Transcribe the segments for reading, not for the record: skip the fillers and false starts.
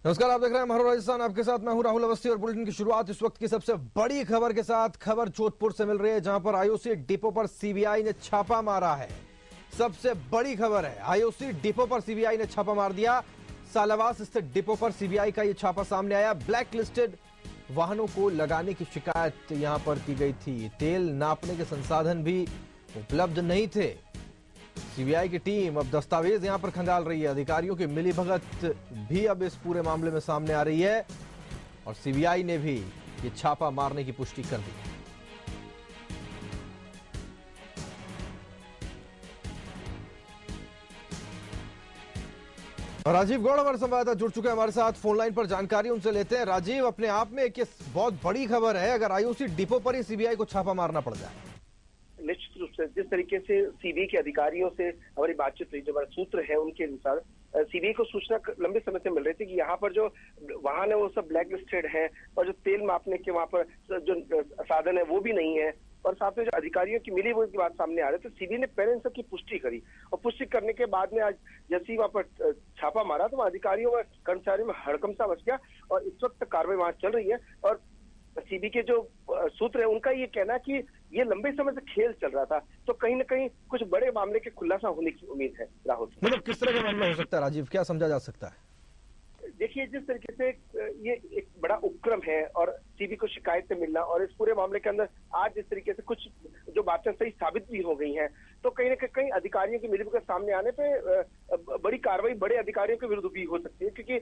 नमस्कार, आप देख रहे हैं हमारा राजस्थान। आपके साथ मैं हूं राहुल अवस्थी और बुलेटिन की शुरुआत इस वक्त की सबसे बड़ी खबर के साथ। खबर जोधपुर से मिल रही है, जहां पर आईओसी डिपो पर सीबीआई ने छापा मारा है। सबसे बड़ी खबर है, आईओसी डिपो पर सीबीआई ने छापा मार दिया। सालावास स्थित डिपो पर सीबीआई का यह छापा सामने आया। ब्लैक लिस्टेड वाहनों को लगाने की शिकायत यहां पर की गई थी। तेल नापने के संसाधन भी उपलब्ध नहीं थे। सीबीआई की टीम अब दस्तावेज यहां पर खंगाल रही है। अधिकारियों की मिलीभगत भी अब इस पूरे मामले में सामने आ रही है और सीबीआई ने भी ये छापा मारने की पुष्टि कर दी। राजीव गौड़ हमारे संवाददाता जुड़ चुके हैं हमारे साथ फोन लाइन पर। जानकारी उनसे लेते हैं। राजीव, अपने आप में एक बहुत बड़ी खबर है अगर आईओसी डिपो पर ही सीबीआई को छापा मारना पड़ जाए। निश्चित रूप से जिस तरीके से सीबीआई के अधिकारियों से हमारी बातचीत रही, जो हमारे सूत्र है उनके अनुसार सीबीआई को सूचना लंबे समय से मिल रही थी कि यहाँ पर जो वाहन है वो सब ब्लैक लिस्टेड है और जो तेल मापने के वहाँ पर जो साधन है वो भी नहीं है, और साथ में जो अधिकारियों की मिली की बात सामने आ रही है। तो सीबीआई ने पहले इन सबकी पुष्टि करी और पुष्टि करने के बाद में आज जैसे ही वहाँ पर छापा मारा तो वहाँ अधिकारियों व कर्मचारियों में हड़कंप सा मच गया और इस वक्त कार्रवाई वहाँ चल रही है। और सीबीआई के जो सूत्र है उनका ये कहना है कि ये लंबे समय से खेल चल रहा था, तो कहीं ना कहीं कुछ बड़े मामले के खुलासा होने की उम्मीद है। राहुल, मतलब किस तरह का मामला हो सकता है राजीव, क्या समझा जा सकता है? देखिए, जिस तरीके से ये एक बड़ा उपक्रम है और सीबीआई को शिकायतें मिलना और इस पूरे मामले के अंदर आज जिस तरीके से कुछ जो बातें सही साबित भी हो गई हैं, तो कहीं ना कहीं अधिकारियों की मिलीभगत सामने आने पे बड़ी कार्रवाई बड़े अधिकारियों के विरुद्ध भी हो सकती है, क्योंकि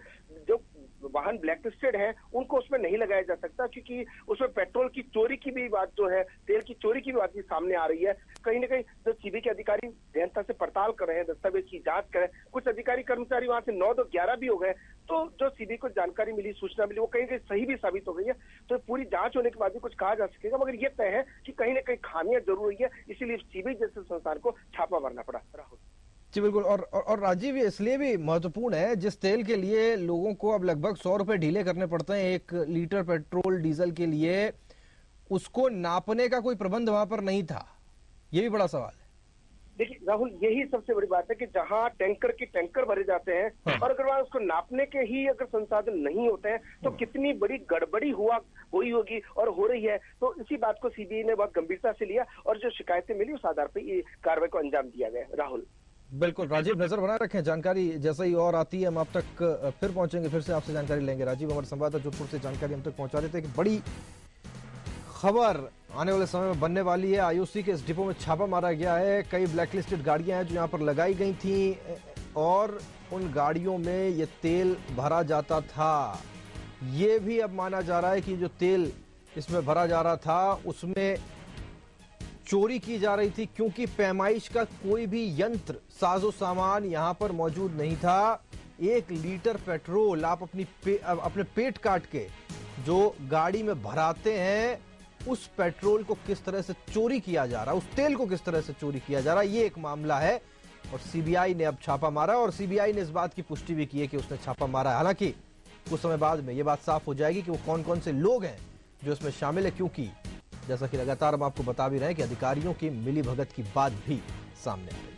जो वाहन ब्लैक लिस्टेड है उनको उसमें नहीं लगाया जा सकता, क्योंकि उसमें पेट्रोल की चोरी की भी बात जो है, तेल की चोरी की भी बात भी सामने आ रही है। कहीं ना कहीं जो सीबीआई के अधिकारी गहनता से पड़ताल कर रहे हैं, दस्तावेज की जांच कर रहे हैं, कुछ अधिकारी कर्मचारी वहां से 9 तो 11 भी हो गए, तो जो सीबीआई को जानकारी मिली, सूचना मिली, वो कहीं कहीं सही भी साबित हो गई है। तो पूरी जांच होने के बाद भी कुछ कहा जा सकेगा, मगर ये तय है कि कहीं ना कहीं खामियां जरूर हुई है, इसीलिए सीबीआई जैसे संस्थान को छापा मारना पड़ा। राहुल जी बिल्कुल। और राजीव, ये इसलिए भी महत्वपूर्ण है, जिस तेल के लिए लोगों को अब लगभग 100 रुपए ढीले करने पड़ते हैं 1 लीटर पेट्रोल डीजल के लिए, उसको नापने का कोई प्रबंध वहां पर नहीं था। ये भी बड़ा सवाल है। देखिए राहुल, यही सबसे बड़ी बात है कि जहां टैंकर के टैंकर भरे जाते हैं और अगर वहां उसको नापने के ही अगर संसाधन नहीं होते हैं तो कितनी बड़ी गड़बड़ी हुई होगी और हो रही है। तो इसी बात को सीबीआई ने बहुत गंभीरता से लिया और जो शिकायतें मिली उस आधार पर ये कार्रवाई को अंजाम दिया गया। राहुल बिल्कुल राजीव, नजर बनाए रखें। जानकारी जैसे ही और आती है हम आप तक फिर पहुंचेंगे, फिर से आपसे जानकारी लेंगे। राजीव हमारे संवाददाता जोधपुर से जानकारी हम तक पहुंचा देते हैं कि बड़ी खबर आने वाले समय में बनने वाली है। आईओसी के इस डिपो में छापा मारा गया है। कई ब्लैकलिस्टेड गाड़ियां हैं जो यहां पर लगाई गई थी और उन गाड़ियों में ये तेल भरा जाता था। ये भी अब माना जा रहा है कि जो तेल इसमें भरा जा रहा था उसमें चोरी की जा रही थी, क्योंकि पैमाइश का कोई भी यंत्र साजो सामान यहां पर मौजूद नहीं था। 1 लीटर पेट्रोल आप अपने पेट काट के जो गाड़ी में भराते हैं, उस पेट्रोल को किस तरह से चोरी किया जा रहा है, उस तेल को किस तरह से चोरी किया जा रहा है, ये एक मामला है। और सीबीआई ने अब छापा मारा और सीबीआई ने इस बात की पुष्टि भी की है कि उसने छापा मारा है। हालांकि कुछ समय बाद में ये बात साफ हो जाएगी कि वो कौन कौन से लोग हैं जो इसमें शामिल है, क्योंकि जैसा कि लगातार हम आपको बता भी रहे हैं कि अधिकारियों की मिलीभगत की बात भी सामने आ रही है।